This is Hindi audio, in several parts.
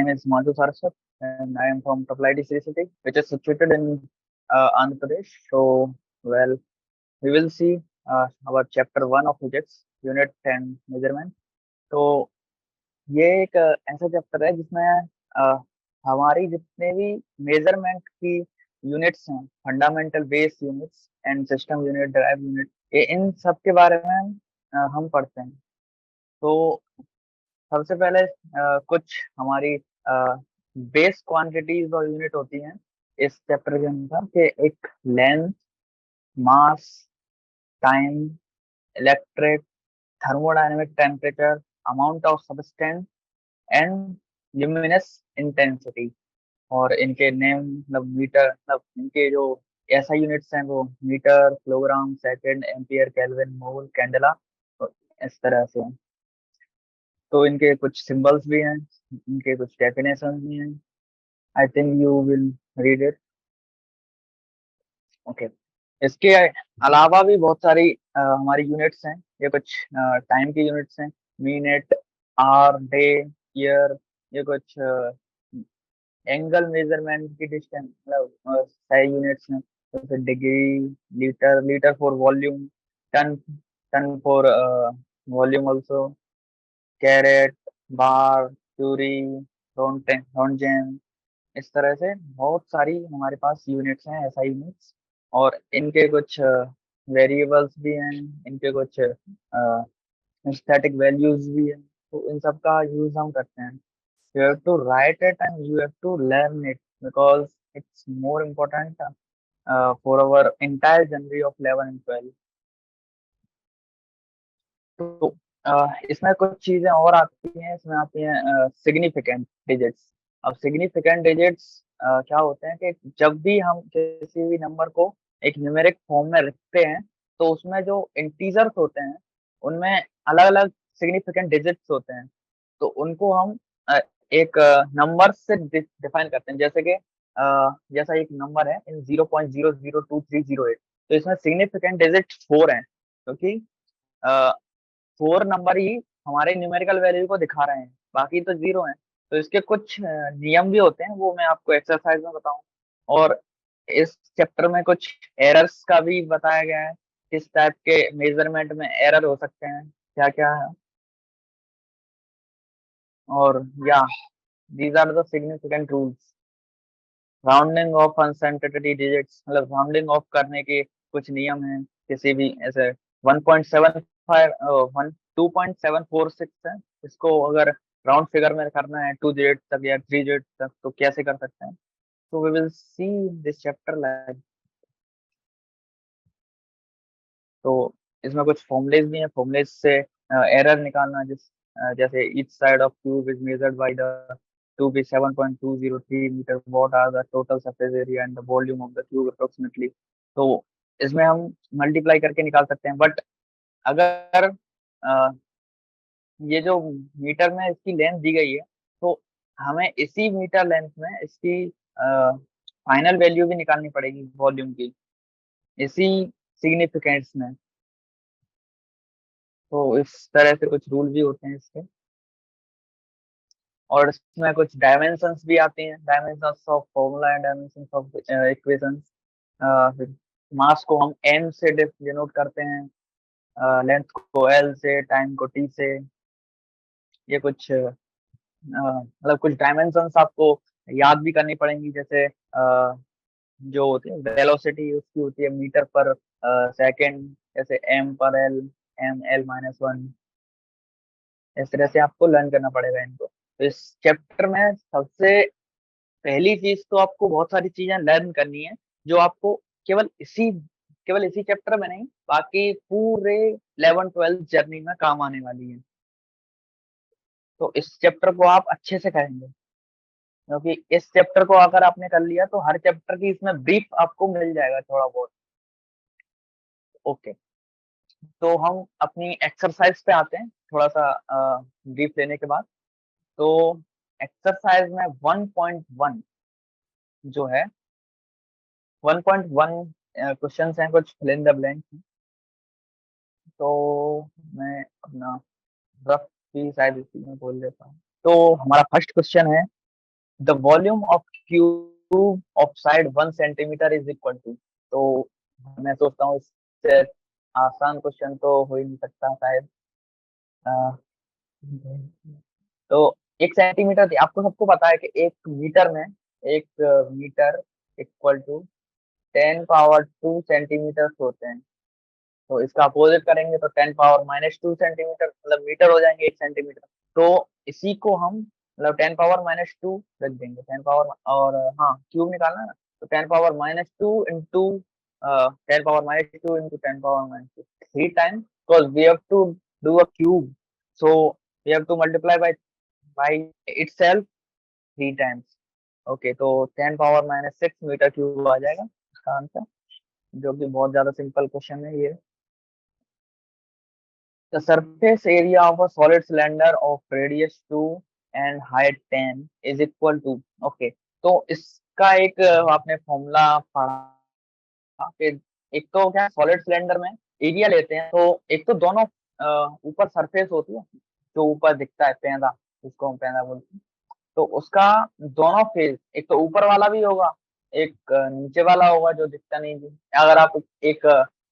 name is Madhu Saraswat, and I am from Tapladi City, which is situated in Andhra Pradesh. So, well, we will see our chapter 1 of physics, unit 10 measurement. तो ये एक ऐसा चैप्टर है जिसमें हमारी जितने भी मेजरमेंट की यूनिट्स हैं, fundamental base units and system unit, drive unit, ये इन सब के बारे में हम पढ़ते हैं। तो सबसे पहले कुछ हमारी बेस क्वांटिटीज और यूनिट होती हैं इस चैप्टर के अंदर कि एक length, mass, time, electric, thermodynamic temperature, amount of substance and luminous intensity. और इनके नेम मतलब मीटर, मतलब इनके जो ऐसा यूनिट्स हैं वो metre, kilogram, second, ampere, kelvin, mole, candela, तो इस तरह से हैं। तो इनके कुछ सिंबल्स भी हैं, इनके कुछ डेफिनेशन भी हैं। I think you will read it. Okay, इसके अलावा भी बहुत सारी हमारी यूनिट्स हैं। ये कुछ टाइम की यूनिट्स हैं, मिनट, आवर, डे, ईयर। ये कुछ एंगल मेजरमेंट की डिस्टेंस मतलब सही यूनिट्स हैं, जैसे degree, litre, litre for volume, ton, ton for volume also, carat, bar, curie, roentgen. इस तरह से बहुत सारी हमारे पास यूनिट्स हैं, ऐसा यूनिट्स। और इनके कुछ वेरिएबल्स भी हैं, इनके कुछ स्टैटिक वैल्यूज भी हैं। तो इन सब का यूज हम करते हैं। You have to write it and you have to learn it because it's more important for our entire journey of 11 and 12. तो इसमें कुछ चीजें और आती हैं। इसमें आती हैं सिग्निफिकेंट डिजिट्स। अब सिग्निफिकेंट डिजिट्स क्या होते हैं कि जब भी हम किसी भी नंबर को एक न्यूमेरिक फॉर्म में रखते हैं तो उसमें जो इंटीजर्स होते हैं उनमें अलग अलग सिग्निफिकेंट डिजिट्स होते हैं। तो उनको हम एक नंबर से डिफाइन करते हैं। जैसे कि जैसा एक नंबर है इन 0.002308, तो इसमें सिग्निफिकेंट डिजिट 4 है, क्योंकि 4 नंबर ही हमारे न्यूमेरिकल वैल्यू को दिखा रहे हैं, बाकी तो 0 है। तो इसके कुछ नियम भी होते हैं, वो मैं आपको एक्सरसाइज में बताऊं। और इस चैप्टर में कुछ एरर्स का भी बताया गया है, किस टाइप के मेजरमेंट में एरर हो सकते हैं, क्या क्या है। और या these are the significant rules. Rounding off uncertainty digits, मतलब राउंडिंग ऑफ करने के कुछ नियम हैं। किसी भी ऐसे 1.75 2.746 है, इसको अगर राउंड फिगर में करना है 2 डिजिट तक या 3 डिजिट तक, तो कैसे कर सकते हैं। तो we will see this chapter like. तो इसमें कुछ फॉर्मुलेज भी हैं, फॉर्मुलेज से एरर निकालना, जैसे each side of cube is measured by the to be 7.203 meter, what are the total surface area and the volume of the cube approximately। तो इसमें हम मल्टीप्लाई करके निकाल सकते हैं। बट अगर ये जो मीटर में इसकी लेंथ दी गई है, तो हमें इसी मीटर लेंथ में इसकी फाइनल वैल्यू भी निकालनी पड़ेगी वॉल्यूम की, इसी सिग्निफिकेंस में। तो इस तरह से कुछ रूल भी होते हैं इसके। और इसमें कुछ डायमेंशंस भी आती हैं, dimensions of formula and dimensions of equations. Mass को हम m से डिनोट करते हैं, लेंथ को l से, टाइम को t से। ये कुछ मतलब कुछ डायमेंशंस आपको याद भी करनी पड़ेंगी। जैसे जो होती है वेलोसिटी, उसकी होती है मीटर पर सेकंड, जैसे m पर l, m l-1। इस तरह से आपको लर्न करना पड़ेगा इनको। तो इस चैप्टर में सबसे पहली चीज तो आपको बहुत सारी चीजें लर्न करनी है, जो आपको केवल इसी चैप्टर में नहीं, बाकी पूरे 11-12 जर्नी में काम आने वाली है। तो इस चैप्टर को आप अच्छे से करेंगे, क्योंकि इस चैप्टर को अगर आपने कर लिया तो हर चैप्टर की इसमें ब्रीफ आपको मिल जाएगा थोड़ा बहुत। ओके, तो हम अपनी एक्सरसाइज पे आते हैं थोड़ा सा ब्रीफ लेने के बाद। तो एक्सरसाइज में 1.1 जो है, 1.1 क्वेश्चन हैं, कुछ फिल इन द ब्लैंक। तो मैं अपना रफ भी शायद इसी में बोल देता हूँ। तो हमारा फर्स्ट क्वेश्चन है, the volume of cube of side 1 centimetre is equal to. तो मैं सोचता हूँ इससे आसान क्वेश्चन तो हो ही नहीं सकता शायद। तो 1 सेंटीमीटर आपको सबको पता है कि 1 मीटर में 1 metre equal to 10 power 2 centimetre होते हैं। तो इसका अपोजिट करेंगे तो 10 पावर-2 सेंटीमीटर मतलब मीटर हो जाएंगे 1 सेंटीमीटर। तो इसी को हम मतलब 10 पावर-2 रख देंगे 10 पावर और हाँ क्यूब निकालना है ना, तो 10 power into 10 power into 10 power 3 times because we have to do a cube, so we have to multiply by itself 3 times. Okay, तो 10 पावर-6 मीटर क्यूब आ जाएगा इसका आंसर, जो कि बहुत ज्यादा सिंपल क्वेश्चन है ये। The surface area of a solid cylinder of radius 2 and height 10 is equal to। Okay, तो इसका एक आपने फॉर्मूला पढ़ा कि एक तो क्या सॉलिड सिलेंडर में एरिया लेते हैं, तो एक तो दोनों ऊपर सरफेस होती है जो ऊपर दिखता है पेंदा, जिसको हम पेंदा बोलते हैं, तो उसका दोनों फेज एक तो ऊपर वाला भी होगा, एक नीचे वाला होगा जो दिखता नहीं है। अगर आप एक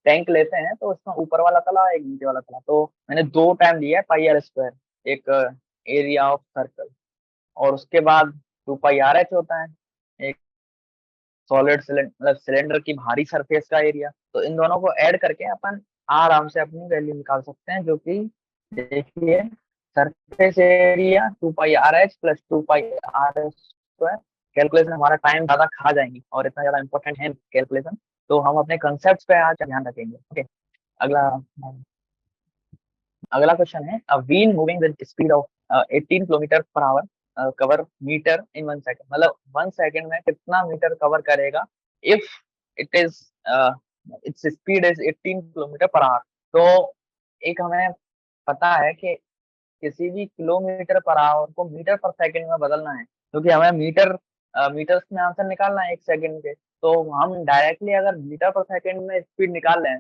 टैंक लेते हैं तो उसमें ऊपर वाला तला एक नीचे वाला तला, तो मैंने 2 टाइम लिया है पाई आर स्क्वायर एक एरिया ऑफ सर्कल, और उसके बाद 2 पाई आर एच होता है एक सॉलिड सिलेंडर मतलब सिलेंडर की भारी सरफेस का एरिया। तो इन दोनों को ऐड करके अपन आराम से अपनी वैल्यू निकाल सकते हैं, जो कि देखिए सरफेस एरिया 2 पाई आर एच प्लस 2 पाई आर एच स्क्वायर। कैलकुलेशन हमारा टाइम ज्यादा खा जाएंगी और इतना ज्यादा इंपॉर्टेंट है कैलकुलेशन, तो हम अपने कंसेप्ट पे आज ध्यान रखेंगे। ओके, अगला अगला क्वेश्चन है a wheel moving with speed of 18 kilometre per hour cover metre in 1 second, मतलब 1 सेकंड में कितना मीटर कवर करेगा if it is its speed is 18 kilometre per hour. तो एक हमें पता है कि किसी भी किलोमीटर पर आवर को मीटर पर सेकंड में बदलना है, क्योंकि हमें मीटर्स में आंसर निकालना है 1 सेकंड के। तो हम डायरेक्टली अगर मीटर पर सेकंड में स्पीड निकाल लें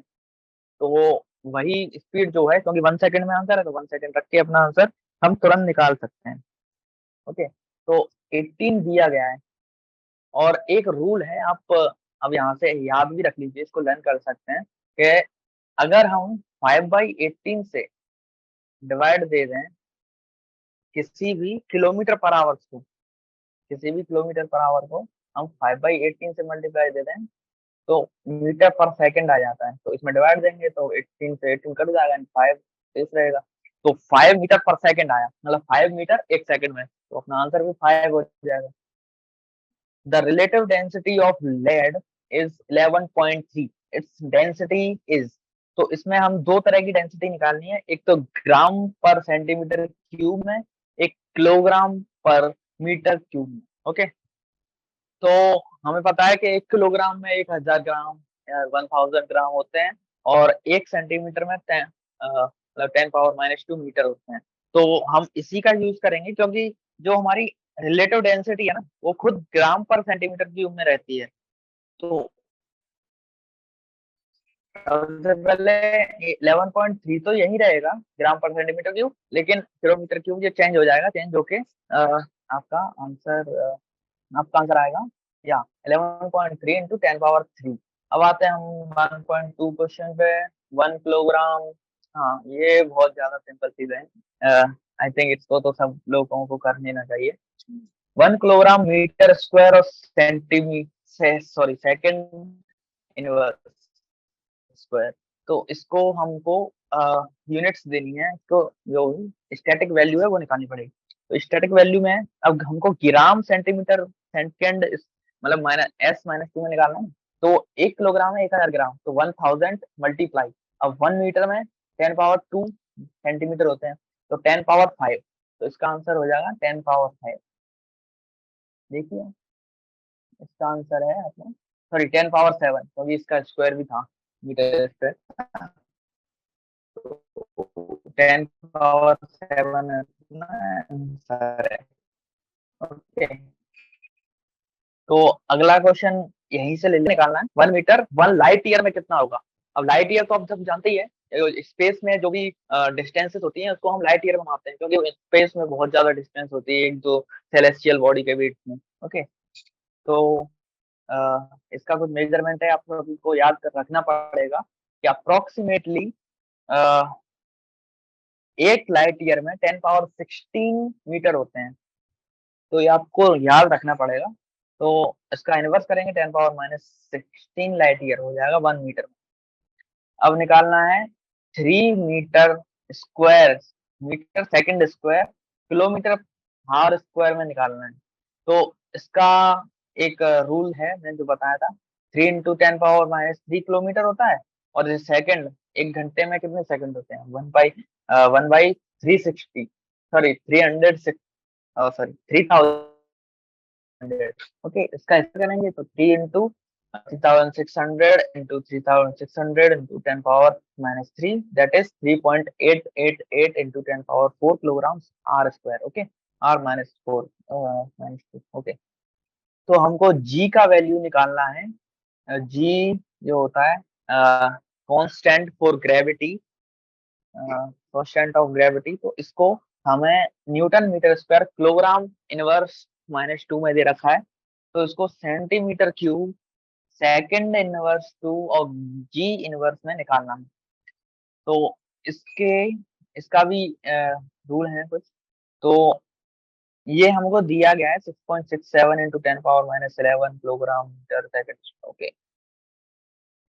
तो वो वही स्पीड जो है, क्योंकि 1 सेकंड में आंसर है तो 1 सेकंड रख के अपना आंसर हम तुरंत निकाल सकते हैं। ओके, तो 18 दिया गया है और एक रूल है, आप अब यहाँ से याद भी रख लीजिए, इसको लर्न कर सकते हैं कि अगर हम 5/18 से डिवाइड दे दें किसी भी किलोमीटर पर आवर को, किसी भी किलोमीटर पर आवर को हम 5/18 से मल्टीप्लाई दे दें तो मीटर पर सेकंड आ जाता है। तो इसमें डिवाइड देंगे तो 18 से 18 कट जाएगा एंड 5 शेष रहेगा। तो 5 मीटर पर सेकंड आया, मतलब 5 मीटर 1 सेकंड में, तो अपना आंसर भी 5 हो जाएगा। The relative density of lead is 11.3, its density is. तो इसमें हम दो तरह की डेंसिटी निकालनी है, एक तो ग्राम पर सेंटीमीटर क्यूब में, एक किलोग्राम पर मीटर क्यूब में। ओके, तो हमें पता है कि 1 किलोग्राम में 1000 ग्राम या 1000 ग्राम होते हैं और 1 सेंटीमीटर में मतलब 10 पावर-2 मीटर होते हैं। तो हम इसी का यूज करेंगे, क्योंकि जो हमारी रिलेटिव डेंसिटी है ना वो खुद ग्राम पर सेंटीमीटर क्यूब में रहती है। तो सबसे पहले 11.3 तो यही रहेगा ग्राम पर सेंटीमीटर क्यूब, लेकिन किलोमीटर क्यूब ये चेंज हो जाएगा, चेंज होके आपका आंसर आपका आंसर आएगा या 11.3 इंटू 10 पावर 3। अब आते हैं हम 1.2 क्वेश्चन पे। 1 किलोग्राम, हाँ ये बहुत ज्यादा सिंपल चीज है, आई थिंक इसको तो सब लोगों को कर लेना चाहिए। 1 किलोग्राम मीटर स्क्वायर और centimetre sorry second inverse square. तो इसको हमको यूनिट्स देनी है, इसको जो स्टैटिक वैल्यू है वो निकालनी पड़ेगी। तो स्टैटिक वैल्यू में अब हमको ग्राम सेंटीमीटर सेकंड मतलब -(-2) में निकालना है। तो 1 किलोग्राम है 1000 ग्राम, तो 1000 मल्टीप्लाई, अब 1 मीटर में 10 पावर 2 सेंटीमीटर होते हैं, तो 10 पावर 5, तो इसका आंसर हो जाएगा 10 पावर 5। देखिए इसका आंसर है अपना सॉरी 10 पावर 7, क्योंकि इसका स्क्वायर भी था मीटर स्क्वायर। 10 पावर 7 आंसर है। ओके, तो अगला क्वेश्चन यहीं से ले निकालना है। 1 मीटर 1 लाइट ईयर में कितना होगा। अब लाइट ईयर तो आप सब जानते ही है, स्पेस में जो भी डिस्टेंसेस होती हैं उसको हम लाइट ईयर में मापते हैं, क्योंकि स्पेस में बहुत ज्यादा डिस्टेंस होती है एक दो सेलेस्टियल बॉडी के बीच में। ओके, तो इसका कुछ मेजरमेंट है, आपको याद कर रखना पड़ेगा कि अप्रोक्सीमेटली एक लाइट ईयर में 10 पावर 16 मीटर होते हैं। तो ये आपको याद रखना पड़ेगा। तो इसका इनवर्स करेंगे 10 पावर-16 लाइट ईयर हो जाएगा 1 मीटर। अब निकालना है 3 metre square, metre second square, kilometre hour square में निकालना है। तो इसका एक रूल है, मैंने जो बताया था, 3 × 10⁻³ किलोमीटर होता है। और जैसे सेकंड, एक घंटे में कितने सेकंड होते हैं, 1/360, सॉरी 3000। ओके, इसका ऐसे करेंगे तो 3 × 3600 × 3600 × 10⁻³ that is 3.888 × 10⁻⁴ kilogram R square. Okay, R-4 okay. तो हमको जी का वैल्यू निकालना है। जी जो होता है constant for gravity, constant of gravity, तो इसको हमें newton metre square kilogram inverse -2 में दे रखा है। तो इसको सेंटीमीटर क्यूब सेकंड इनवर्स 2 और जी इनवर्स में निकालना है। तो इसके इसका भी रूल है कुछ। तो ये हमको दिया गया है 6.67 × 10⁻11 kilogram metre second. Okay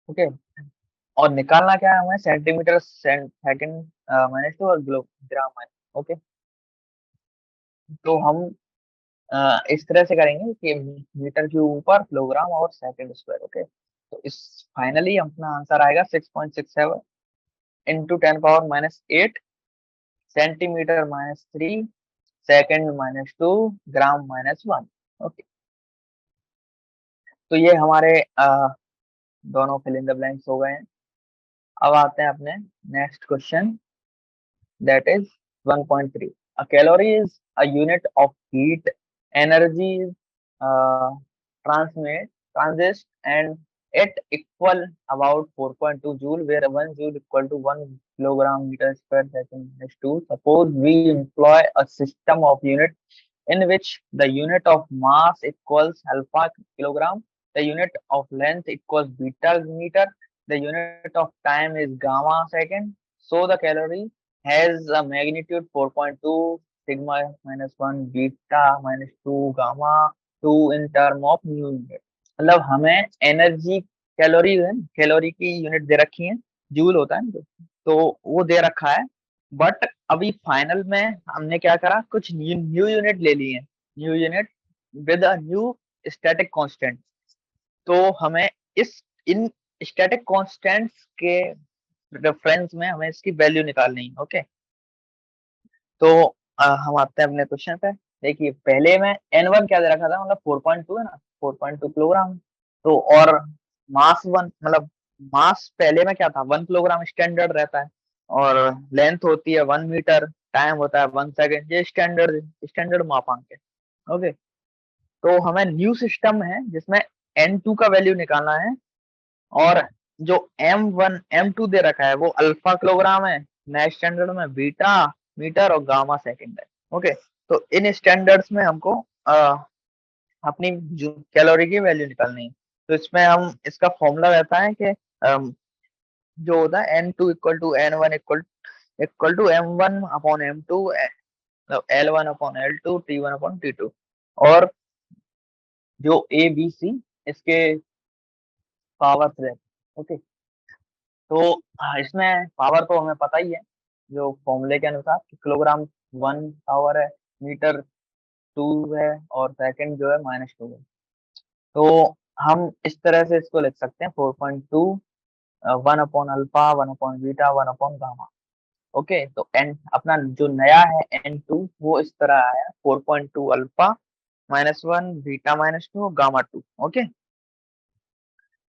okay, और निकालना क्या है हमें, सेंटीमीटर सेकंड -2 और ग्राम माइनस। ओके, तो हम इस तरह से करेंगे कि मीटर के ऊपर किलोग्राम और सेकंड स्क्वायर। ओके, तो इस फाइनली अपना आंसर आएगा 6.67 × 10⁻8 सेंटीमीटर -3 सेकंड -2 ग्राम -1। ओके, तो ये हमारे दोनों फिल इन द ब्लैंक्स हो गए हैं। अब आते हैं अपने next question, that is 1.3. A calorie is a unit of heat. Energy is uh, transist and it equal about 4.2 joule, where 1 joule equal to 1 kilogram meter square second minus 2. Suppose we employ a system of unit in which the unit of mass equals alpha kilogram, the unit of length equals beta meter, the unit of time is gamma second. So the calorie has a magnitude 4.2 sigma -1 beta -2 gamma 2 in term of new unit। मतलब हमें एनर्जी, कैलोरी है, कैलोरी की यूनिट दे रखी है, जूल होता है ना, तो वो दे रखा है। बट अभी फाइनल में हमने क्या करा, कुछ न्यू यूनिट ले ली है, new unit with a new static constant. तो हमें इस इन स्टैटिक कांस्टेंट्स के रेफरेंस में हमें इसकी वैल्यू निकालनी है। ओके, तो हम आते हैं अपने क्वेश्चन पे। देखिए, पहले में N1 क्या दे रखा था, मतलब 4.2 है ना, 4.2 किलोग्राम। तो और मास 1, मतलब मास पहले में क्या था, 1 किलोग्राम स्टैंडर्ड रहता है, और लेंथ होती है 1 मीटर, टाइम होता है 1 सेकेंड, ये स्टैंडर्ड स्टैंडर्ड मापांक है। ओके, तो हमें न्यू सिस्टम है जिसमें N2 का वैल्यू निकालना है, और जो M1 M2 दे रखा है वो अल्फा किलोग्राम है, नए स्टैंडर्ड में बीटा मीटर और गामा सेकंड है। ओके, तो इन स्टैंडर्ड्स में हमको अपनी जो कैलोरी की वैल्यू निकालनी है। तो इसमें हम, इसका फॉर्मूला रहता है कि जो होता है N2 equal to N1 equal to M1/M2, L1/L2, T1/T2, और जो ABC इसके पावर रहते। ओके, तो इसमें पावर तो हमें पता ही है, जो फॉर्मूले के अनुसार कि किलोग्राम 1 पावर है, मीटर 2 है, और सेकंड जो है -2 है। तो हम इस तरह से इसको लिख सकते हैं 4.2 1/अल्फा 1/बीटा 1/गामा। ओके, तो एन अपना जो नया है N2 वो इस तरह आया 4.2 अल्फा -1 बीटा -2 गामा 2। ओके,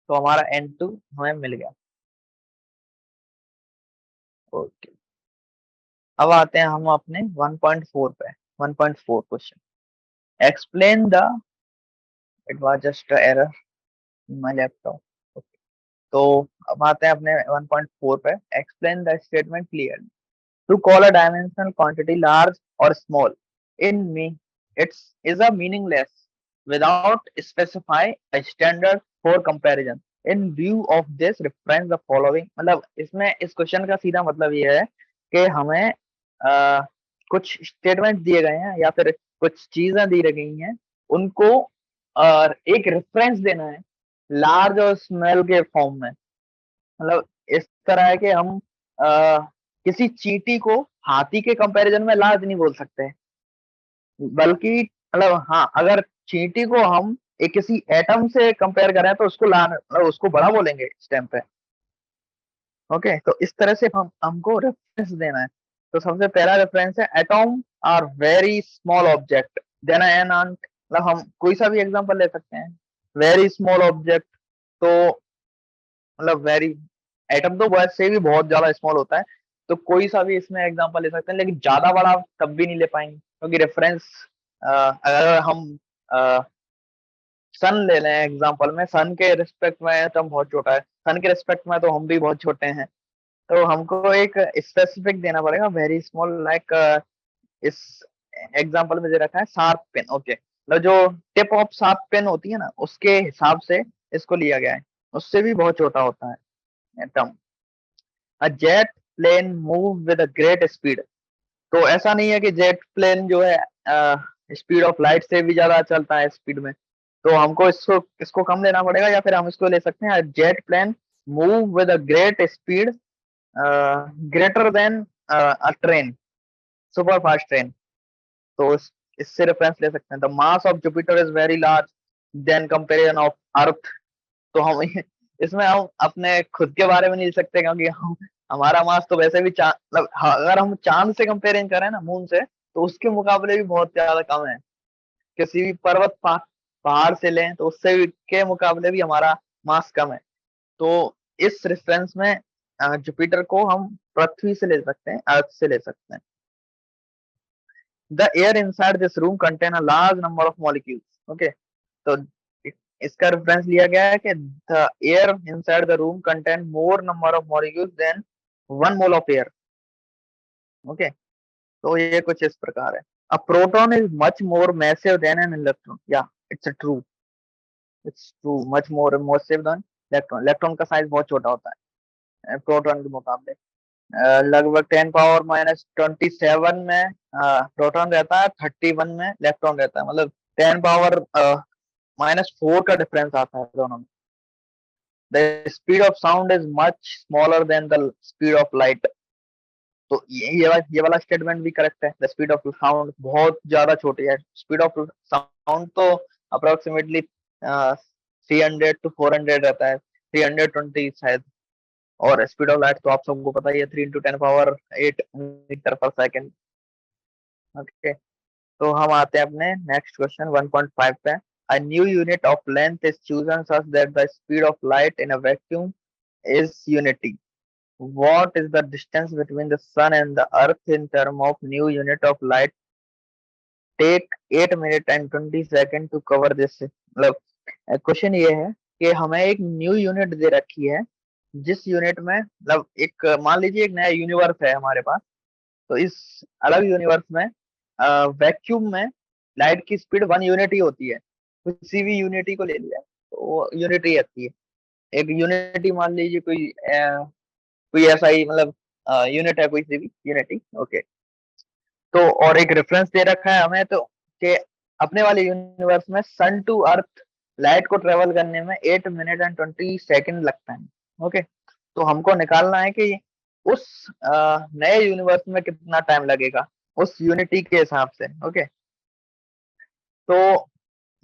तो हमारा N2 हमें मिल गया। ओके, अब आते हैं हम अपने 1.4 पे। 1.4 question, explain the, it was just error in my laptop. तो अब आते हैं अपने 1.4 पे, explain the statement clearly. To call a dimensional quantity large or small in me, it's is a meaningless without specify a standard for comparison. In view of this, reference the following। मतलब इसमें इस क्वेश्चन का सीधा मतलब ये है कि हमें कुछ स्टेटमेंट दिए गए हैं या फिर कुछ चीजें दी गई हैं, उनको एक रेफरेंस देना है लार्ज और स्मॉल के फॉर्म में। मतलब इस तरह है कि हम किसी चींटी को हाथी के कंपैरिजन में लार्ज नहीं बोल सकते, बल्कि मतलब हाँ, अगर चींटी को हम एक किसी एटम से कंपेयर करें तो उसको मतलब उसको बड़ा बोलेंगे इस टाइम पे। ओके, तो इस तरह से हमको रेफरेंस देना है। तो सबसे पहला रेफरेंस है atom are very small object than an ant. मतलब हम कोई सा भी एग्जांपल ले सकते हैं, वेरी स्मॉल ऑब्जेक्ट, तो मतलब वेरी, एटम तो वैसे भी बहुत ज्यादा स्मॉल होता है, तो कोई सा भी इसमें एग्जांपल ले सकते हैं, लेकिन ज्यादा बड़ा तब भी नहीं ले पाएंगे क्योंकि रेफरेंस, अगर हम सन ले लें एग्जांपल में, सन के रिस्पेक्ट में एटम बहुत छोटा है, सन के रिस्पेक्ट में तो हम भी बहुत छोटे हैं, तो हमको एक स्पेसिफिक देना पड़ेगा, वेरी स्मॉल, लाइक इस एग्जांपल में दे रखा है शार्प पेन। ओके, मतलब जो टिप ऑफ शार्प पेन होती है ना, उसके हिसाब से इसको लिया गया है, उससे भी बहुत छोटा होता है atom. A jet plane move with a great speed. तो ऐसा नहीं है कि जेट प्लेन जो है स्पीड ऑफ लाइट से भी ज्यादा चलता है स्पीड में, तो हमको इसको इसको कम लेना पड़ेगा, या फिर हम इसको ले सकते हैं jet plane move with a great speed greater than a train, super fast train. तो इससे रेफरेंस ले सकते हैं। The mass of Jupiter is very large than comparison of earth. तो हम इसमें हम अपने खुद के बारे में नहीं लिख सकते, क्योंकि हम हमारा मास तो वैसे भी चांद, मतलब अगर हम चांद से कंपेयरिंग करें ना, मून से, तो उसके मुकाबले भी बहुत ज्यादा कम है। किसी भी पर्वत पहाड़ से लें तो उससे भी के मुकाबले भी हमारा मास कम है। तो इस रेफरेंस में जुपिटर को हम पृथ्वी से ले सकते हैं, अर्थ से ले सकते हैं। The air inside this room contain a large number of molecules. Okay, तो इसका रेफरेंस लिया गया है कि the air inside the room contain more number of molecules than 1 mole of air. Okay, तो ये कुछ इस प्रकार है। A proton is much more massive than an electron. Yeah it's true, it's true, much more massive than electron. Electron का साइज बहुत छोटा होता है प्रोटॉन के मुकाबले। लगभग 10⁻⁻27 में प्रोटॉन रहता है, 31 में इलेक्ट्रॉन रहता है, मतलब 10⁻⁻4 का डिफरेंस आता है दोनों में। The speed of sound is much smaller than the speed of light. तो ये वाला स्टेटमेंट भी करेक्ट है। द स्पीड ऑफ साउंड बहुत ज्यादा छोटी है, स्पीड ऑफ साउंड तो अप्रोक्सीमेटली 300 to 400 रहता है, 320 शायद। और स्पीड ऑफ लाइट तो आप सबको पता ही है, 3 × 10⁸ ओके, तो हम आते हैं अपने नेक्स्ट क्वेश्चन 1.5 पे। A new unit of length is chosen such that the speed of light in a vacuum is unity. What is the distance between the sun and the earth in term of new unit of light? Take 8 minutes and 20 seconds to cover this। मतलब क्वेश्चन ये है कि हमें एक न्यू यूनिट दे रखी है, जिस यूनिट में, मतलब एक मान लीजिए एक नया यूनिवर्स है हमारे पास, तो इस अलग यूनिवर्स में वैक्यूम में लाइट की स्पीड 1 यूनिट ही होती है। किसी भी यूनिटी को ले लिया तो वो यूनिटी आती है। एक यूनिटी मान लीजिए कोई ऐसा ही, मतलब यूनिट है कोई सी भी यूनिटी। ओके, तो और एक रेफरेंस दे रखा है हमें, तो कि अपने वाले यूनिवर्स में सन टू अर्थ लाइट को ट्रेवल करने में 8 मिनट एंड 20 सेकंड लगता है। ओके, तो हमको निकालना है कि उस नए यूनिवर्स में कितना टाइम लगेगा उस यूनिटी के हिसाब से। ओके, तो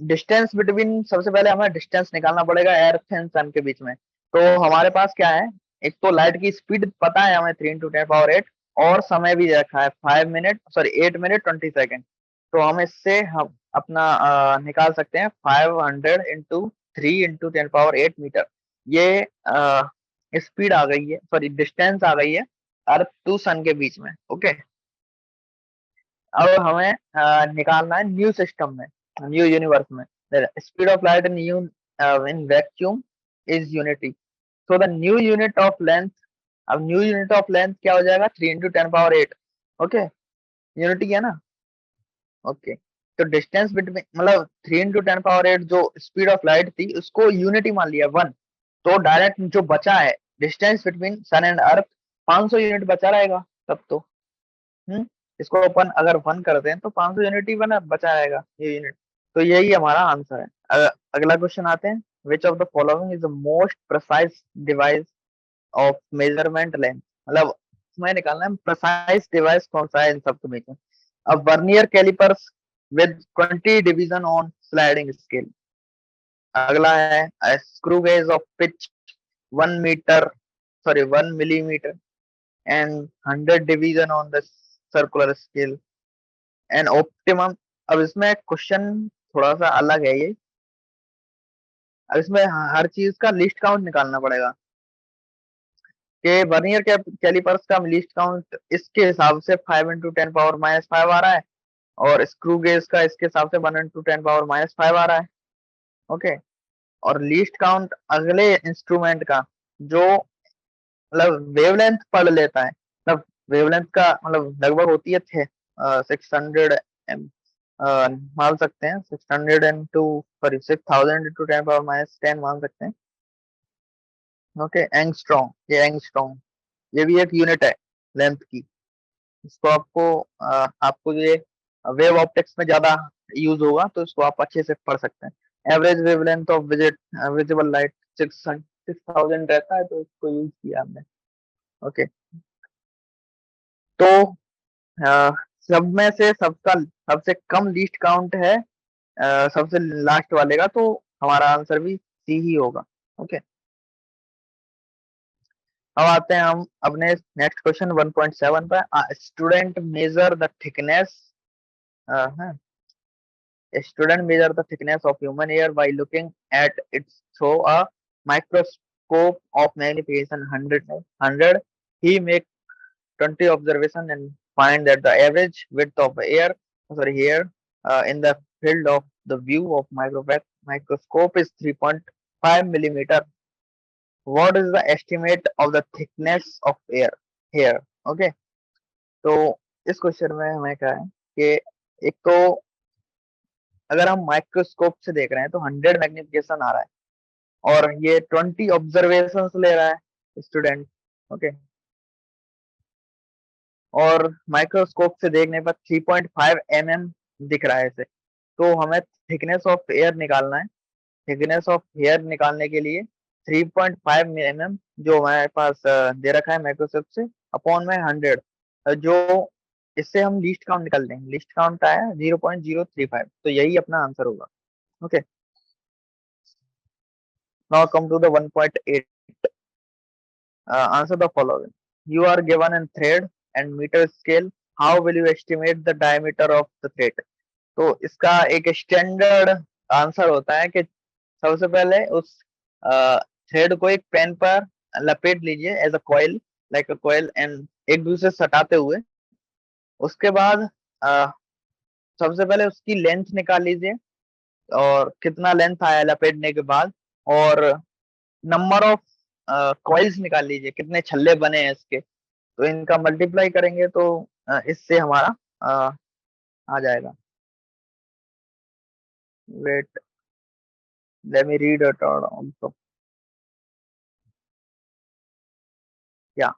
डिस्टेंस बिटवीन, सबसे पहले हमें डिस्टेंस निकालना पड़ेगा अर्थ एंड सन के बीच में। तो हमारे पास क्या है, एक तो लाइट की स्पीड पता है हमें 3 × 10⁸, और समय भी रखा है 8 मिनट 20 सेकंड। तो हम इससे हम अपना निकाल सकते हैं 500 × 3 × 10⁸ ये स्पीड आ गई है, सॉरी डिस्टेंस आ गई है अर्थ टू सन के बीच में। ओके, अब हमें निकालना है न्यू सिस्टम में, न्यू यूनिवर्स में। Speed of light in in vacuum is unity. So the new unit of length, अब न्यू यूनिट ऑफ लेंथ क्या हो जाएगा, 3 × 10⁸ ओके, यूनिटी है ना, ओके। तो डिस्टेंस बिटवीन मतलब 3 × 10⁸ जो स्पीड ऑफ लाइट थी उसको यूनिटी मान लिया 1, तो डायरेक्ट जो बचा है distance between sun and earth 500 unit बचा रहेगा तब तो। इसको अपन अगर 1 करते हैं तो 500 यूनिट ही बना बचा रहेगा ये यूनिट। तो यही हमारा आंसर है। अगला क्वेश्चन आते हैं, which of the following is the most precise device of measurement length, मतलब मैं निकालना है प्रिसाइज डिवाइस कौन सा है इन सब में। अब vernier callipers with 20 division on sliding scale. अगला है screw gauge of pitch 1 metre, sorry 1 millimetre and 100 division on the circular scale and optimum। अब इसमें क्वेश्चन थोड़ा सा अलग है ये, अब इसमें हर चीज का लिस्ट काउंट निकालना पड़ेगा कि वर्नियर कैलिपर्स का लिस्ट काउंट इसके हिसाब से 5 × 10⁻⁵ आ रहा है, और स्क्रू गेज का इसके हिसाब से 1 × 10⁻⁵ आ रहा है, ओके। और लीस्ट काउंट अगले इंस्ट्रूमेंट का जो मतलब वेवलेंथ पढ़ लेता है, मतलब वेवलेंथ का मतलब लगभग होती है थे 600 एम, मान सकते हैं 600 इंटू सॉरी 6000 × 10⁻⁻10 मान सकते हैं, ओके। एंगस्ट्रॉम, ये एंगस्ट्रॉम ये भी एक यूनिट है लेंथ की। इसको आपको आपको ये वेव ऑप्टिक्स में ज्यादा यूज होगा तो इसको आप अच्छे से पढ़ सकते हैं। Average wavelength of visible light 6000 रहता है तो इसको यूज किया हमने, ओके। तो अ, सब में से सबका सबसे कम लीस्ट काउंट है सबसे लास्ट वाले का, तो हमारा आंसर भी सी ही होगा, ओके। अब आते हैं हम अपने नेक्स्ट क्वेश्चन 1.7 पर। Student measure the thickness, student measure the thickness of human air by looking at its through a microscope of magnification 100। He make 20 observation and find that the average width of air, sorry, here in the field of the view of microscope is 3.5 millimeter. What is the estimate of the thickness of air here? Okay, तो इस क्वेश्चन में हमें क्या है कि एक तो अगर हम माइक्रोस्कोप से देख रहे हैं तो 100 मैग्निफिकेशन आ रहा है और ये 20 ऑब्जर्वेशन ले रहा है स्टूडेंट, ओके। और माइक्रोस्कोप से देखने पर 3.5 mm दिख रहा है इसे, तो हमें थिकनेस ऑफ एयर निकालना है। थिकनेस ऑफ एयर निकालने के लिए 3.5 mm जो हमारे पास दे रखा है माइक्रोस्कोप से अपॉन में 100, जो इससे हम लीस्ट काउंट निकाल देंगे। लीस्ट काउंट आया 0.035, तो यही अपना आंसर होगा, okay. Now come to the 1.8। Answer the following. You are given a thread and meter scale. How will you estimate the diameter of the thread? तो इसका एक स्टैंडर्ड आंसर होता है कि सबसे पहले उस थ्रेड को एक पेन पर लपेट लीजिए as a coil, like a coil, and एक दूसरे से सटाते हुए। उसके बाद सबसे पहले उसकी लेंथ निकाल लीजिए और कितना लेंथ आया लपेटने के बाद, और नंबर ऑफ कॉइल्स निकाल लीजिए, कितने छल्ले बने हैं इसके, तो इनका मल्टीप्लाई करेंगे तो इससे हमारा आ जाएगा। Wait, let me read it also. क्या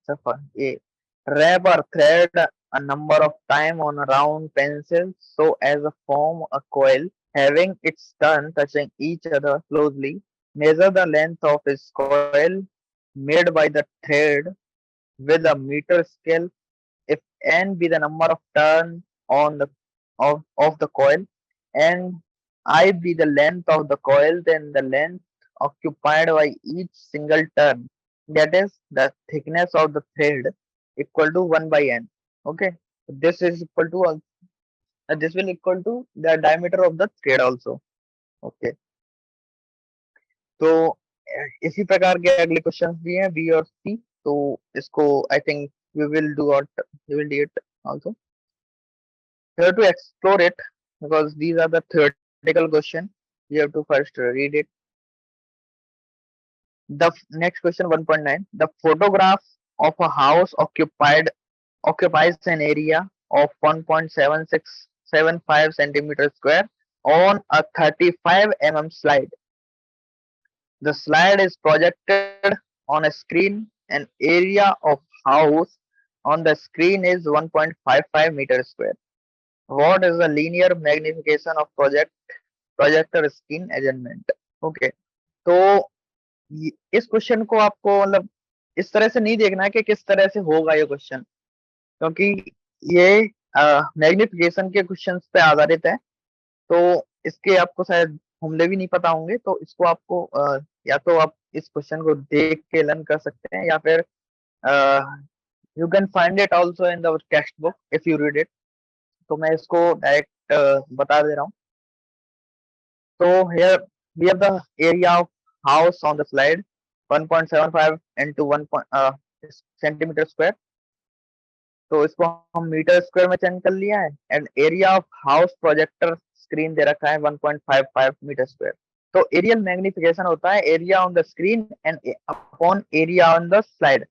A, wrap or thread a number of time on a round pencil so as to form a coil having its turn touching each other closely. Measure the length of its coil made by the thread with a meter scale. If n be the number of turn on the of the coil and I be the length of the coil, then the length occupied by each single turn, that is the thickness of the thread, equal to 1 by n. Okay, this is equal to this will equal to the diameter of the thread also, okay। तो इसी प्रकार के अगले क्वेश्चंस भी हैं बी और सी, तो इसको I think we will do we will do it also. You have to explore it because these are the theoretical questions. You have to first read it The next question 1.9. The photograph of a house occupies an area of 1.7675 centimeter square on a 35 slide. The slide is projected on a screen. An area of house on the screen is 1.55 meters square. What is the linear magnification of projector screen adjustment? Okay, तो इस क्वेश्चन को आपको मतलब इस तरह से नहीं देखना है कि किस तरह से होगा ये क्वेश्चन, क्योंकि ये मैग्निफिकेशन के क्वेश्चंस पे आधारित है, तो इसके आपको शायद फॉर्मूले भी नहीं पता होंगे, तो इसको आपको या तो आप इस क्वेश्चन को देख के लर्न कर सकते हैं, या फिर you can find it also in the text book if you read it. तो मैं इसको डायरेक्ट बता दे रहा हूँ। तो here we have the area of house on the slide 1.75 into 1 centimeter square। तो इसको हम मीटर स्क्वायर में चेंज कर लिया है, and area of house projector screen दे रखा है 1.55 मीटर स्क्वायर। तो एरियल मैग्निफिकेशन होता है area on the screen and upon area on the slide.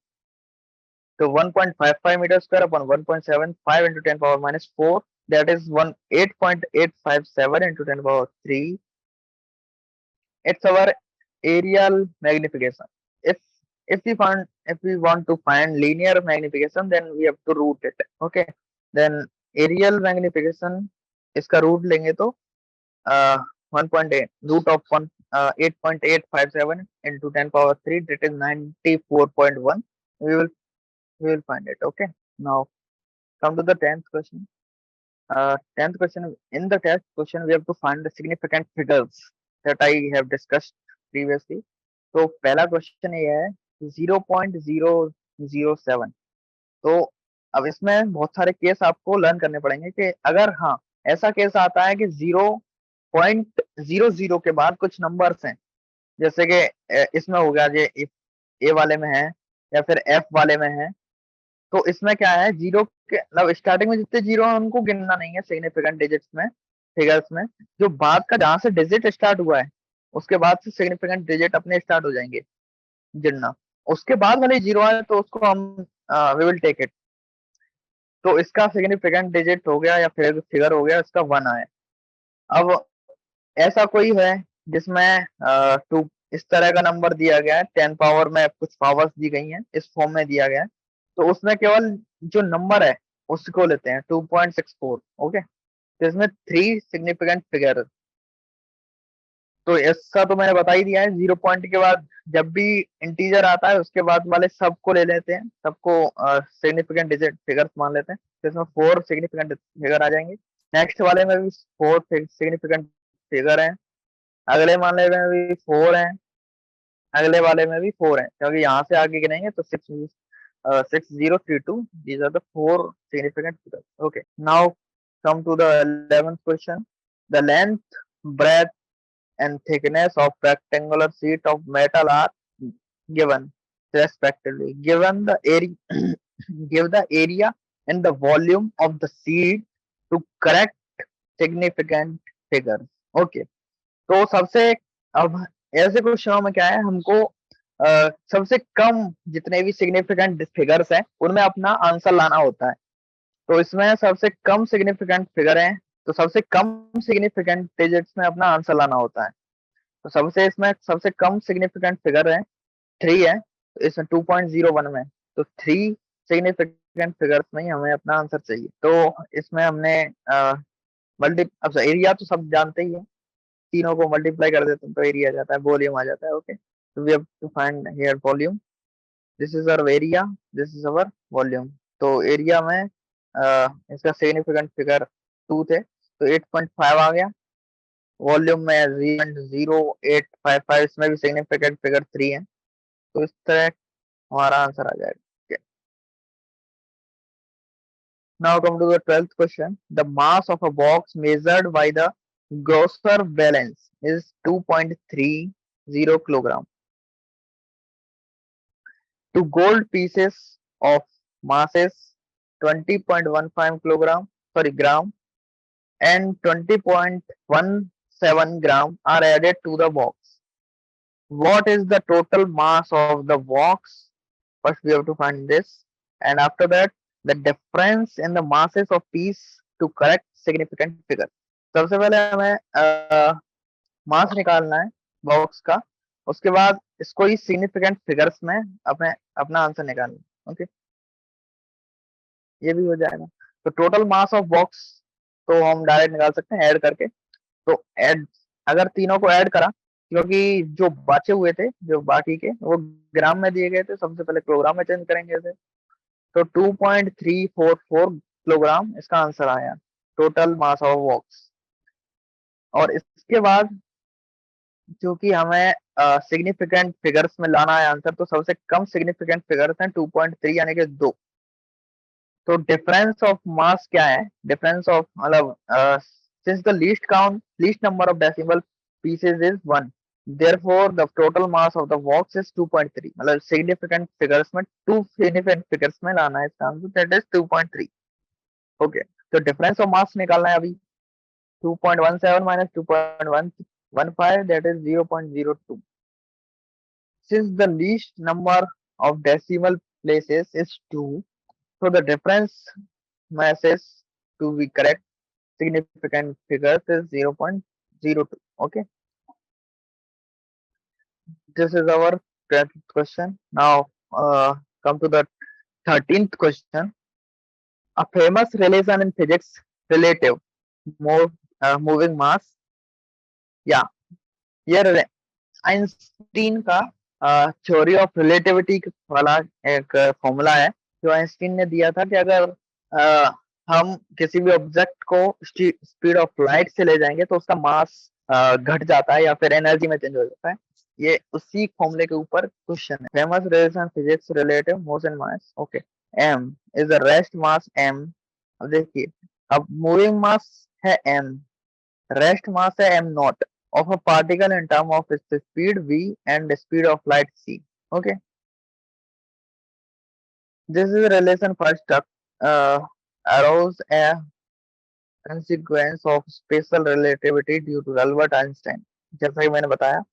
तो 1.55 metre square upon 1.75 into 10 power minus 4, that is 8.857 into 10 power 3। It's our aerial magnification. If we want to find linear magnification, then we have to root it. Okay, then aerial magnification इसका रूट लेंगे तो 1.8 root of 8.857 into 10 power 3, that is 94.1। we will find it। Okay, now come to the 10th question। 10th question, in the 10th question we have to find the significant figures that I have discussed previously। तो पहला क्वेश्चन ये है 0.007। तो अब इसमें बहुत सारे केस आपको लर्न करने पड़ेंगे कि अगर हाँ ऐसा केस आता है कि 0.00 के बाद कुछ नंबर्स हैं, जैसे कि इसमें हो गया ये ए वाले में है या फिर एफ वाले में है, तो इसमें क्या है जीरो के मतलब स्टार्टिंग में जितने जीरो है उनको गिनना नहीं है सिग्निफिकेंट डिजिट्स में, फिगर्स में। जो बाद का जहां से डिजिट स्टार्ट हुआ है उसके बाद से सिग्निफिकेंट डिजिट अपने स्टार्ट हो जाएंगे गिनना। उसके बाद वाले जीरो है तो उसको हम वी विल टेक इट। तो इसका सिग्निफिकेंट डिजिट हो गया या फिर फिगर हो गया इसका 1 आया। अब ऐसा कोई है जिसमें टू इस तरह का नंबर दिया गया है, 10 पावर में कुछ पावर्स दी गई हैं, इस फॉर्म में दिया गया है, तो उसमें केवल जो नंबर है उसको लेते हैं 2.64। ओके, तो इसमें 3 सिग्निफिकेंट फिगर। तो ऐसा तो मैंने बता ही दिया है, 0 पॉइंट के बाद जब भी इंटीजर आता है उसके बाद वाले सबको ले लेते हैं, सबको सिग्निफिकेंट डिजिट फिगर्स मान लेते हैं। तो इसमें 4 सिग्निफिकेंट फिगर आ जाएंगे। नेक्स्ट वाले में भी 4 सिग्निफिकेंट फिगर हैं, अगले वाले में भी 4 हैं, अगले वाले में भी 4 हैं, क्योंकि यहाँ से आगे गिनेंगे तो 6032। These are the 4 significant figures। Okay, now come to the 11th question। The length, breadth and thickness of rectangular sheet of metal are given respectively। Given the area give the area and the volume of the sheet to correct significant figures। Okay, तो सबसे अब ऐसे क्वेश्चनों में क्या है, हमको सबसे कम जितने भी सिग्निफिकेंट फिगर्स हैं उनमें अपना आंसर लाना होता है। तो इसमें सबसे कम सिग्निफिकेंट फिगर है तो सबसे कम सिग्निफिकेंट डिजिट्स में अपना आंसर लाना होता है। तो इसमें सबसे कम सिग्निफिकेंट फिगर है 3 है, तो इसमें 2.01 में, तो 3 सिग्निफिकेंट फिगर्स में ही हमें अपना आंसर चाहिए। तो इसमें हमने अब एरिया तो सब जानते ही है, तीनों को मल्टीप्लाई कर देते हैं तो एरिया आ जाता है, वॉल्यूम आ जाता है। ओके, तो we have to find here volume. This is our area, this is our volume. तो एरिया में इसका सिग्निफिकेंट फिगर 2 थे तो 8.5 आ गया। वॉल्यूम में 0.0855, इसमें भी सिग्निफिकेंट फिगर 3 है, तो इस तरह हमारा आंसर आ जाएगा। Now come to the 12th question। The mass of a box measured by the grosser balance is 2.30 kilogram। Two gold pieces of masses 20.15 gram and 20.17 gram are added to the box। what is the total mass of the box? First we have to find this, and after that the difference in the masses of piece to correct significant figure. सबसे पहले हमें मास निकालना है बॉक्स का, उसके बाद इसको ही सिग्निफिकेंट फिगर्स में अपने अपना आंसर निकालना है। ओके, ये भी हो जाएगा। तो टोटल मास ऑफ बॉक्स तो हम डायरेक्ट निकाल सकते हैं ऐड करके। तो ऐड, अगर तीनों को ऐड करा, क्योंकि जो बचे हुए थे जो बाकी के वो ग्राम में दिए गए थे, सबसे पहले किलोग्राम में चेंज करेंगे इसे। तो 2.344 किलोग्राम इसका आंसर आया, टोटल मास ऑफ बॉक्स। और इसके बाद क्योंकि हमें सिग्निफिकेंट फिगर्स में लाना है आंसर, तो सबसे कम सिग्निफिकेंट फिगर्स हैं 2.3 यानी कि 2। तो डिफरेंस ऑफ मास क्या है? डिफरेंस ऑफ मतलब since the least number of decimal pieces is 1, therefore the total mass of the box is 2.3। मतलब सिग्निफिकेंट फिगर्स में 2 सिग्निफिकेंट फिगर्स में लाना है इसका आंसर, दैट इज 2.3। ओके, तो डिफरेंस ऑफ मास निकालना है अभी। 2.17 minus 2.15, that is 0.02। Since the least number of decimal places is 2, so the difference masses to be correct significant figures is 0.02. Okay, this is our 10th question. Now come to the 13th question. A famous relation in physics, relative moving mass. Yeah, ये आइंस्टीन का थ्योरी ऑफ रिलेटिविटी वाला एक फॉर्मूला है जो आइंस्टीन ने दिया था कि अगर हम किसी भी ऑब्जेक्ट को स्पीड ऑफ लाइट से ले जाएंगे तो उसका मास घट जाता है या फिर एनर्जी में चेंज हो जाता है। ये उसी फॉर्मूले के ऊपर क्वेश्चन है। Famous relation physics relative motion mass. Okay, M is the rest mass M. अब देखिए, अब मूविंग मास है एम, रेस्ट मास है am not of a particle in terms of its speed v and the speed of light c. Okay, this is a relation first arose a consequence of special relativity due to Albert Einstein। जैसा कि मैंने बताया,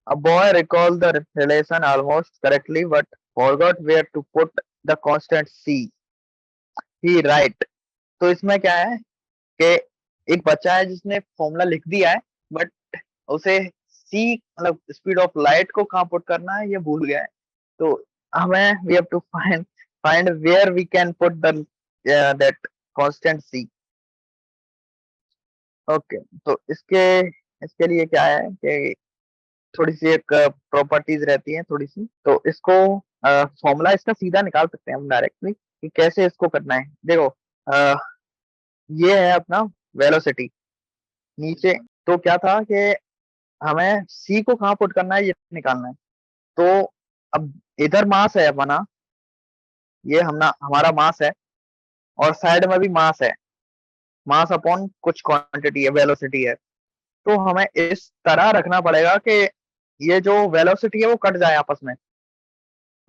a boy recalled the relation almost correctly but forgot where to put the constant c. He write, तो इसमें क्या है कि एक बच्चा है जिसने फॉर्मूला लिख दिया है बट उसे सी मतलब स्पीड ऑफ लाइट को कहाँ पुट करना है ये भूल गया है। तो हमें we have to find where we can put the that constant C. Okay, तो इसके इसके लिए क्या है कि थोड़ी सी एक प्रॉपर्टीज रहती है थोड़ी सी, तो इसको फॉर्मूला इसका सीधा निकाल सकते हैं हम डायरेक्टली कि कैसे इसको करना है। देखो, ये है अपना वेलोसिटी नीचे, तो क्या था कि हमें सी को कहाँ पुट करना है ये निकालना है। तो अब इधर मास है अपना, ये हमारा मास है और साइड में भी मास है, मास अपॉन कुछ क्वांटिटी है, वेलोसिटी है। तो हमें इस तरह रखना पड़ेगा कि ये जो वेलोसिटी है वो कट जाए आपस में,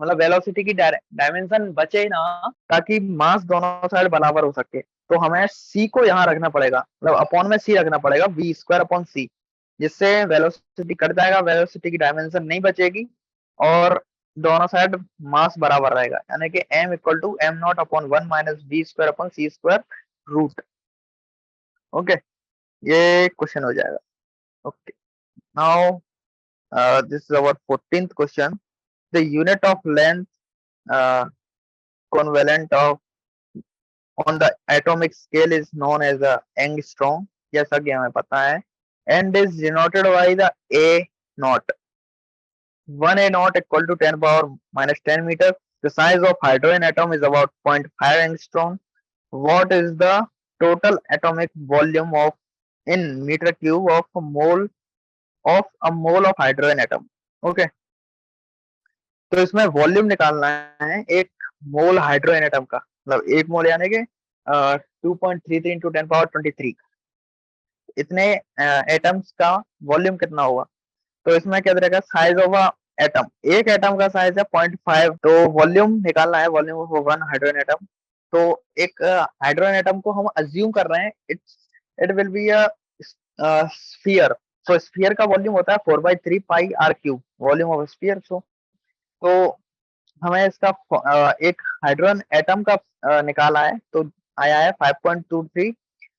मतलब वेलोसिटी की डायमेंशन बचे ना, ताकि मास दोनों साइड बराबर हो सके। तो हमें सी को यहाँ रखना पड़ेगा, मतलब अपॉन में सी रखना पड़ेगा, वी स्क्वायर अपॉन सी, जिससे वेलोसिटी कट जाएगा, वेलोसिटी की डायमेंशन नहीं बचेगी और दोनों साइड मास बराबर रहेगा, यानी कि m equal to M naught upon 1 minus B square upon C square root. Okay, ये क्वेश्चन हो जाएगा। Okay, now this is our 14th question. The unit of length convalent of on the atomic scale is known as the angstrom, जैसा कि हमें पता है, and is denoted by the a naught। 1 a naught equal to 10 power minus 10 meter। The size of hydrogen atom is about 0.5 angstrom। What is the total atomic volume of in meter cube of a mole of hydrogen atom? Okay, तो इसमें वॉल्यूम निकालना है एक मोल हाइड्रोजन एटम का, मतलब एक मोल यानी कि 2.33 इंटू 10 पावर 23, इतने एटम्स का वॉल्यूम कितना होगा। तो इसमें क्या रहेगा, साइज ऑफ एटम, एक एटम का साइज है 0.5, तो वॉल्यूम निकालना है, volume of one hydrogen atom. तो एक हाइड्रोजन एटम को हम अज्यूम कर रहे हैं it will be a sphere, तो स्फीयर का वॉल्यूम होता है 4/3 pi R cube, volume of sphere. तो हमें इसका एक हाइड्रोजन एटम का निकाला है, तो आया है 5.23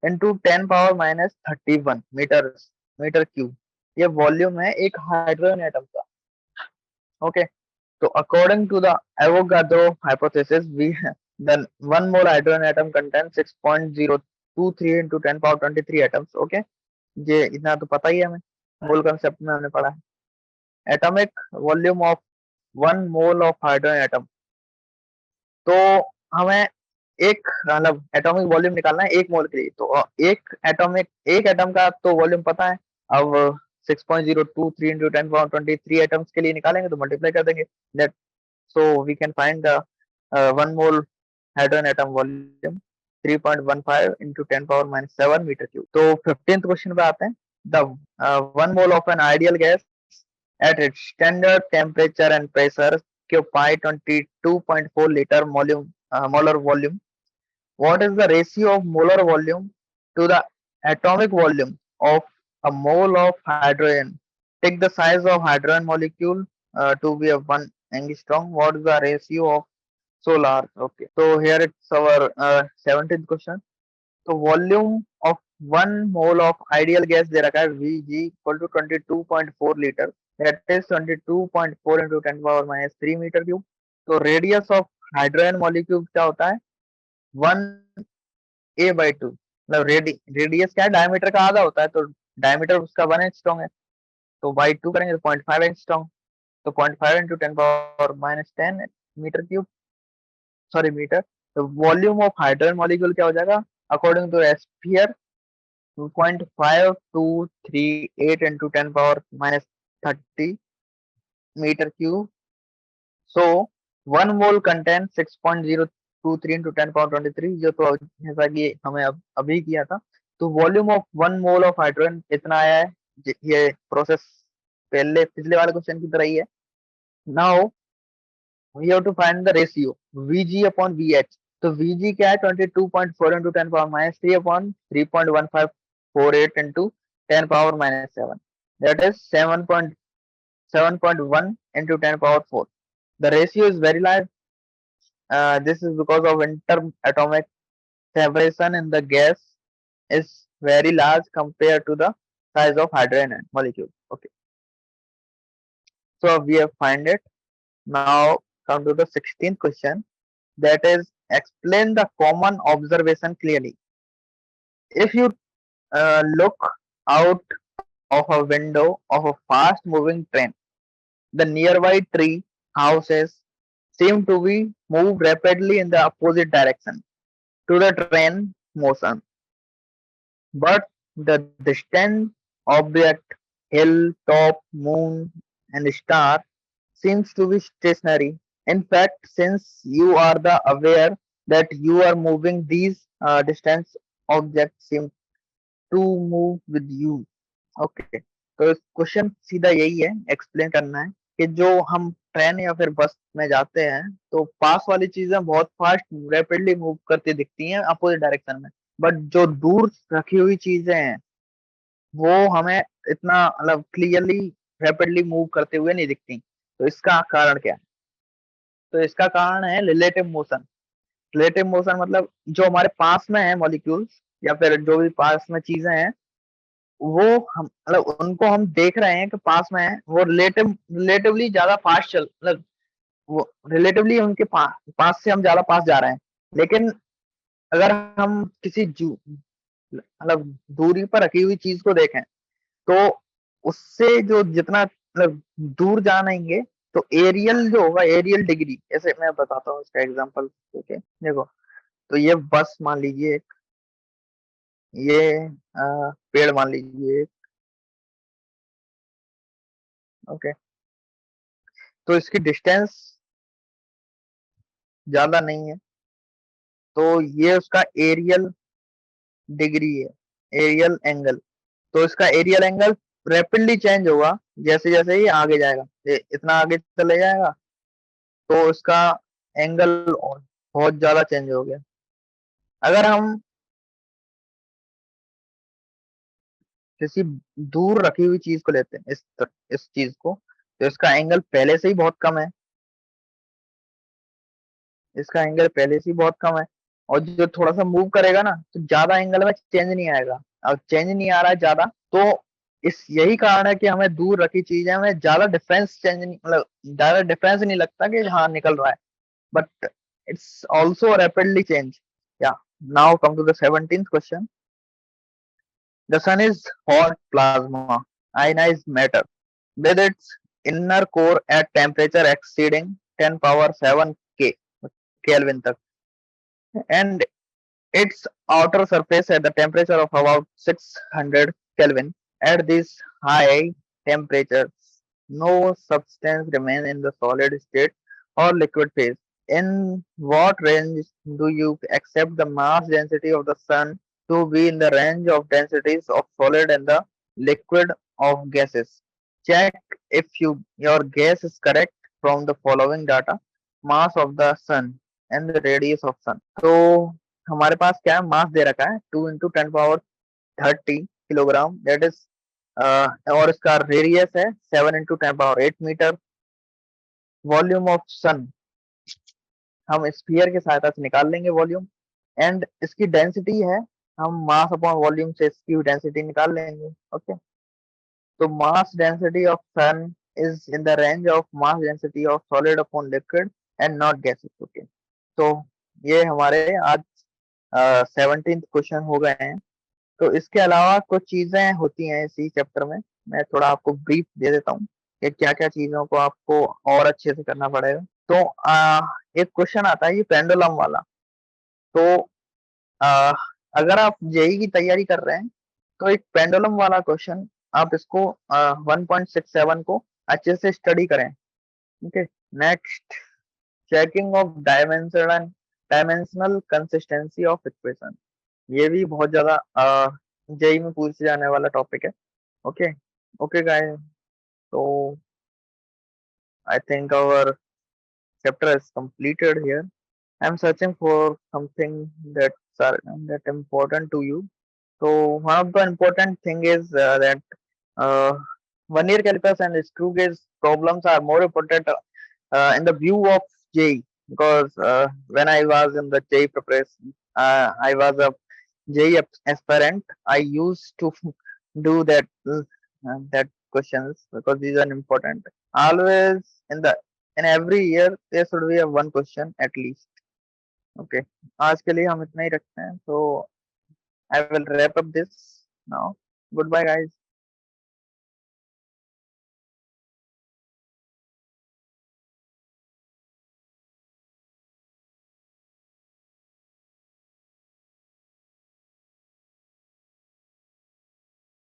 इंटू 10⁻⁻31 मीटर क्यूब। ये वॉल्यूम है एक हाइड्रोजन एटम का। ओके, तो according to the Avogadro hypothesis we the 1 mole hydrogen atom contains 6.023 into 10⁻23 atoms। Okay, ये इतना तो पता ही है हमें, मोल कंसेप्ट में हमने पढ़ा है। Atomic volume of 1 mole of hydrogen atom, तो हमें एक मतलब एटॉमिक वॉल्यूम निकालना है एक मोल के लिए। तो एक एटम का तो वॉल्यूम पता है, अब 6.023 इंटू 10⁻23 एटम्स के लिए निकालेंगे तो मल्टीप्लाई कर देंगे that, so we can find the 1 mole hydrogen atom volume 3.15 into 10⁻⁻7 metre cube. तो 15th क्वेश्चन पे आते हैं। The 1 mole of an ideal gas at its standard temperature and pressure occupy 22.4 liter molar volume. What is the ratio of molar volume to the atomic volume of a mole of hydrogen? Take the size of hydrogen molecule to be a 1 angstrom. What is the ratio of solar? Okay, so here it's our 17th question. तो volume of 1 mole of ideal gas दे रखा है Vg equal to 22.4 litre, that is 22.4 into 10⁻³ metre cube. तो रेडियस ऑफ हाइड्रोजन मॉलिक्यूल क्या होता है 1a/2, मतलब रेडियस क्या है, डायमीटर का आधा होता है, तो डायमीटर उसका 1 एंगस्ट्रॉम है, तो बाई 2 करेंगे तो 0.5 एंगस्ट्रॉम, तो 0.5 into 10⁻10 metre cube, sorry metre. तो वॉल्यूम ऑफ हाइड्रोजन मॉलिक्यूल क्या हो जाएगा according to sphere 2.5238 into 10⁻30 meter cube. So 1 mole contains 6.023 into 10⁻23, जो तो जैसा कि हमें अभी किया था। तो volume of 1 mole of hydrogen इतना आया है। ये प्रोसेस पिछले वाले क्वेश्चन की तरह ही है। Now we have to find the ratio Vg upon Vh। तो Vg क्या है 22.4 into 10⁻³ upon 3.1548 into 10⁻⁻7, that is 7.1 into 10⁻⁴. The ratio is very large. This is because of interatomic separation in the gas is very large compared to the size of hydrogen molecule. Okay, so we have find it. Now come to the 16th question, that is explain the common observation clearly. If you look out of a window of a fast moving train, the nearby tree houses seem to be moved rapidly in the opposite direction to the train motion, but the distant object, hill, top, moon, and star seems to be stationary. In fact, since you are the aware that you are moving, these distant objects seem to move with you. Okay, तो क्वेश्चन सीधा यही है, एक्सप्लेन करना है कि जो हम ट्रेन या फिर बस में जाते हैं तो पास वाली चीजें बहुत फास्ट रैपिडली मूव करती दिखती हैं अपोजिट डायरेक्शन में, बट जो दूर रखी हुई चीजें हैं वो हमें इतना मतलब क्लियरली रैपिडली मूव करते हुए नहीं दिखती। तो इसका कारण क्या है? तो इसका कारण है रिलेटिव मोशन। रिलेटिव मोशन मतलब जो हमारे पास में है मॉलिक्यूल्स या फिर जो भी पास में चीजें हैं, वो हम मतलब उनको हम देख रहे हैं कि पास में है, वो रिलेटिवली ज्यादा फास्ट चल मतलब वो रिलेटिवली उनके पास से हम ज्यादा पास जा रहे हैं। लेकिन अगर हम किसी मतलब दूरी पर रखी हुई चीज को देखें तो उससे जो जितना मतलब दूर जानेंगे, तो एरियल जो होगा, एरियल डिग्री, ऐसे मैं बताता हूँ इसका एग्जांपल। ठीक है, देखो, तो ये बस मान लीजिए, ये पेड़ मान लीजिए। ओके, तो इसकी डिस्टेंस ज्यादा नहीं है, तो ये उसका एरियल डिग्री है, एरियल एंगल। तो इसका एरियल एंगल रैपिडली चेंज होगा जैसे जैसे ये आगे जाएगा, ये इतना आगे चले जाएगा तो इसका एंगल बहुत ज्यादा चेंज हो गया। अगर हम किसी दूर रखी हुई चीज को लेते हैं, इस चीज को, तो इसका एंगल पहले से ही बहुत कम है, इसका एंगल पहले से ही बहुत कम है, और जो थोड़ा सा मूव करेगा ना तो ज्यादा एंगल में चेंज नहीं आएगा। अब चेंज नहीं आ रहा है ज्यादा, तो इस यही कारण है कि हमें दूर रखी चीजें में ज्यादा डिफरेंस चेंज नहीं, मतलब ज्यादा डिफरेंस नहीं लगता कि हाँ निकल रहा है, but it's also rapidly change. Yeah now come to the 17th question. The sun is hot plasma, ionized matter, with its inner core at temperature exceeding 10 power 7 K Kelvin तक, and its outer surface at the temperature of about 600 Kelvin. At these high temperatures, no substance remains in the solid state or liquid phase. In what range do you accept the mass density of the sun to be in the range of densities of solid and the liquid of gases? Check if your guess is correct from the following data: mass of the sun and the radius of sun. तो हमारे पास क्या है, मास दे रखा है 2 × 10⁻30 किलोग्राम, दैट इज, और इसका रेडियस है 7 × 10⁸ वॉल्यूम ऑफ सन हम स्फीयर की सहायता से निकाल लेंगे वॉल्यूम, एंड इसकी डेंसिटी है, हम मास अपॉन वॉल्यूम से इसकी डेंसिटी निकाल लेंगे। ओके, तो mass density of sun is in the range of mass density of solid upon liquid and not gases. Okay, तो ये हमारे आज 17th क्वेश्चन हो गए हैं। तो इसके अलावा कुछ चीजें होती हैं इसी चैप्टर में, मैं थोड़ा आपको ब्रीफ दे देता हूँ कि क्या क्या चीजों को आपको और अच्छे से करना पड़ेगा। तो एक क्वेश्चन आता है ये पेंडुलम वाला। तो आ, अगर आप जेई की तैयारी कर रहे हैं तो एक पेंडुलम वाला क्वेश्चन आप इसको 1.67 को अच्छे से स्टडी करें। Okay, next, checking of dimensional consistency of equation, ये भी बहुत ज्यादा जेई में पूछे जाने वाला टॉपिक है। Okay okay guys, so I think our chapter is completed here. I'm searching for something that important to you. So one of the important thing is that uh, vernier calipers and screw gauge problems are more important in the view of JEE, because when I was in the JEE preparation, I was a JEE aspirant. I used to do that questions because these are important. Always in the in every year there should be a one question at least. Okay, आज के लिए हम इतना ही रखते हैं, so I will wrap up this now. Goodbye guys.